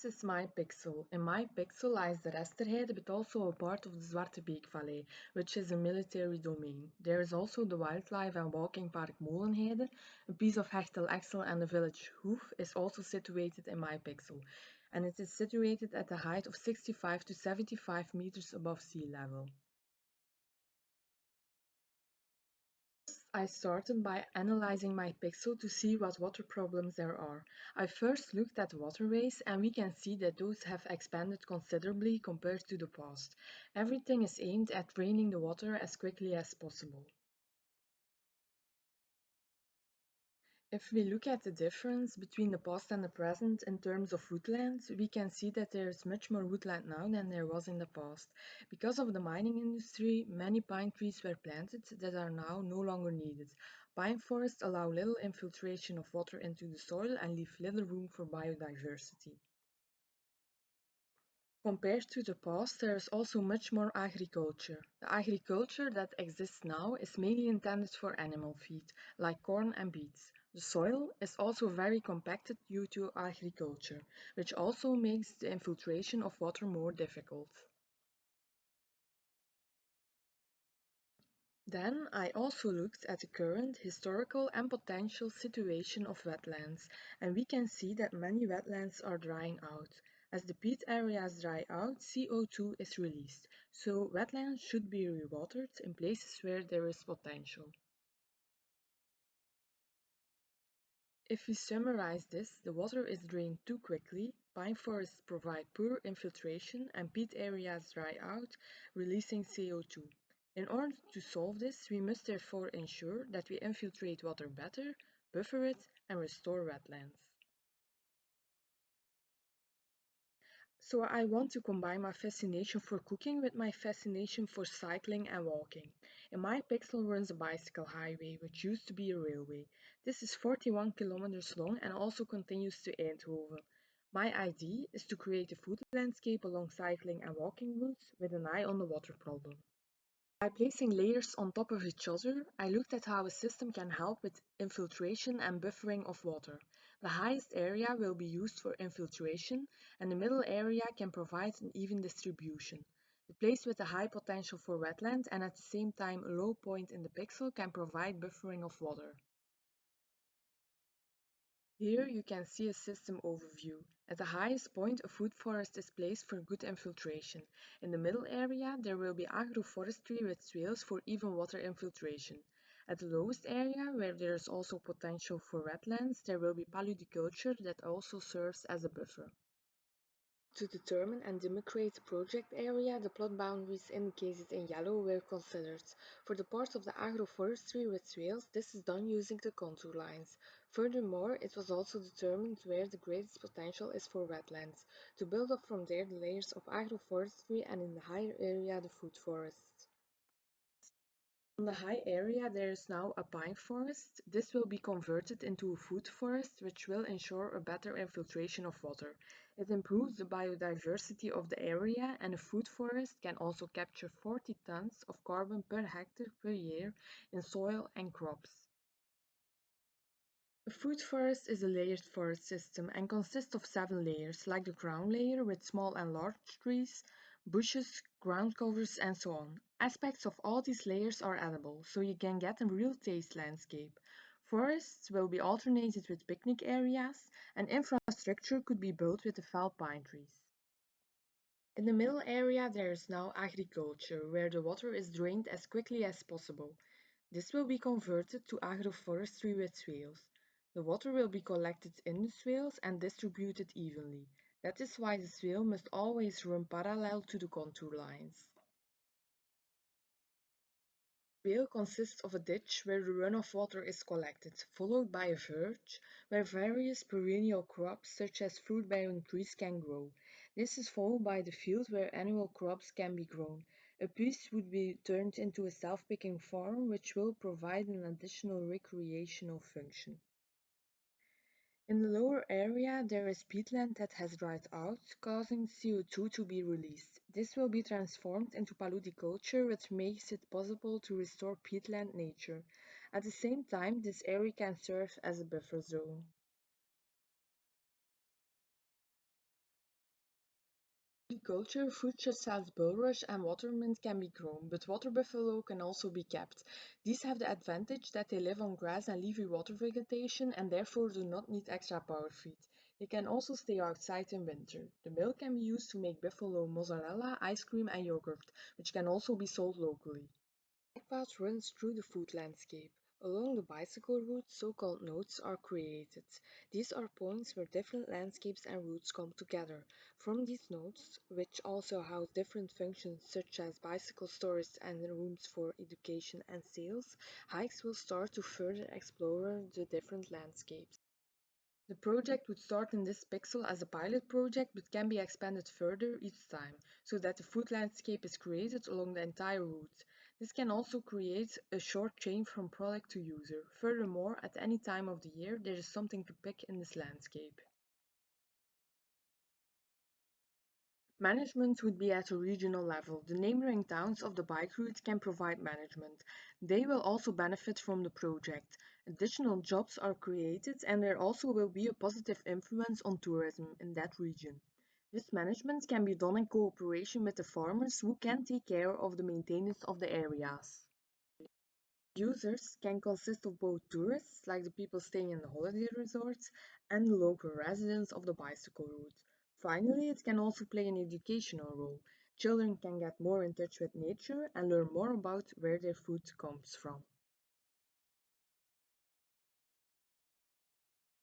This is my pixel. In my pixel lies the Resterheide, but also a part of the Zwarte Beek Valley, which is a military domain. There is also the wildlife and walking park Molenheide. A piece of Hechtel Axel and the village Hoef is also situated in my pixel, and it is situated at a height of 65 to 75 meters above sea level. I started by analyzing my pixel to see what water problems there are. I first looked at waterways, and we can see that those have expanded considerably compared to the past. Everything is aimed at draining the water as quickly as possible. If we look at the difference between the past and the present in terms of woodlands, we can see that there is much more woodland now than there was in the past. Because of the mining industry, many pine trees were planted that are now no longer needed. Pine forests allow little infiltration of water into the soil and leave little room for biodiversity. Compared to the past, there is also much more agriculture. The agriculture that exists now is mainly intended for animal feed, like corn and beets. The soil is also very compacted due to agriculture, which also makes the infiltration of water more difficult. Then I also looked at the current historical and potential situation of wetlands, and we can see that many wetlands are drying out. As the peat areas dry out, CO2 is released, so wetlands should be rewatered in places where there is potential. If we summarize this, the water is drained too quickly, pine forests provide poor infiltration, and peat areas dry out, releasing CO2. In order to solve this, we must therefore ensure that we infiltrate water better, buffer it, and restore wetlands. So I want to combine my fascination for cooking with my fascination for cycling and walking. In my pixel runs a bicycle highway, which used to be a railway. This is 41 kilometers long and also continues to Eindhoven. My idea is to create a food landscape along cycling and walking routes with an eye on the water problem. By placing layers on top of each other, I looked at how a system can help with infiltration and buffering of water. The highest area will be used for infiltration, and the middle area can provide an even distribution. The place with a high potential for wetland and at the same time a low point in the pixel can provide buffering of water. Here you can see a system overview. At the highest point, a food forest is placed for good infiltration. In the middle area, there will be agroforestry with swales for even water infiltration. At the lowest area, where there is also potential for wetlands, there will be paludiculture that also serves as a buffer. To determine and demarcate the project area, the plot boundaries indicated in yellow were considered. For the part of the agroforestry with swales, this is done using the contour lines. Furthermore, it was also determined where the greatest potential is for wetlands, to build up from there the layers of agroforestry and in the higher area the food forests. On the high area there is now a pine forest. This will be converted into a food forest, which will ensure a better infiltration of water. It improves the biodiversity of the area, and a food forest can also capture 40 tons of carbon per hectare per year in soil and crops. A food forest is a layered forest system and consists of 7 layers, like the crown layer with small and large trees, bushes, ground covers, and so on. Aspects of all these layers are edible, so you can get a real taste landscape. Forests will be alternated with picnic areas, and infrastructure could be built with the felled pine trees. In the middle area there is now agriculture, where the water is drained as quickly as possible. This will be converted to agroforestry with swales. The water will be collected in the swales and distributed evenly. That is why the swale must always run parallel to the contour lines. Swale consists of a ditch where the runoff water is collected, followed by a verge where various perennial crops such as fruit-bearing trees can grow. This is followed by the field where annual crops can be grown. A piece would be turned into a self-picking farm which will provide an additional recreational function. In the lower area, there is peatland that has dried out, causing CO2 to be released. This will be transformed into paludiculture, which makes it possible to restore peatland nature. At the same time, this area can serve as a buffer zone. agriculture, fruit such as bulrush and watermint can be grown, but water buffalo can also be kept. These have the advantage that they live on grass and leafy water vegetation and therefore do not need extra power feed. They can also stay outside in winter. The milk can be used to make buffalo mozzarella, ice cream, and yogurt, which can also be sold locally. Bike path runs through the food landscape. Along the bicycle route, so-called nodes are created. These are points where different landscapes and routes come together. From these nodes, which also house different functions such as bicycle stores and rooms for education and sales, hikes will start to further explore the different landscapes. The project would start in this pixel as a pilot project but can be expanded further each time, so that the food landscape is created along the entire route. This can also create a short chain from product to user. Furthermore, at any time of the year, there is something to pick in this landscape. Management would be at a regional level. The neighboring towns of the bike route can provide management. They will also benefit from the project. Additional jobs are created and there also will be a positive influence on tourism in that region. This management can be done in cooperation with the farmers who can take care of the maintenance of the areas. Users can consist of both tourists, like the people staying in the holiday resorts, and the local residents of the bicycle route. Finally, it can also play an educational role. Children can get more in touch with nature and learn more about where their food comes from.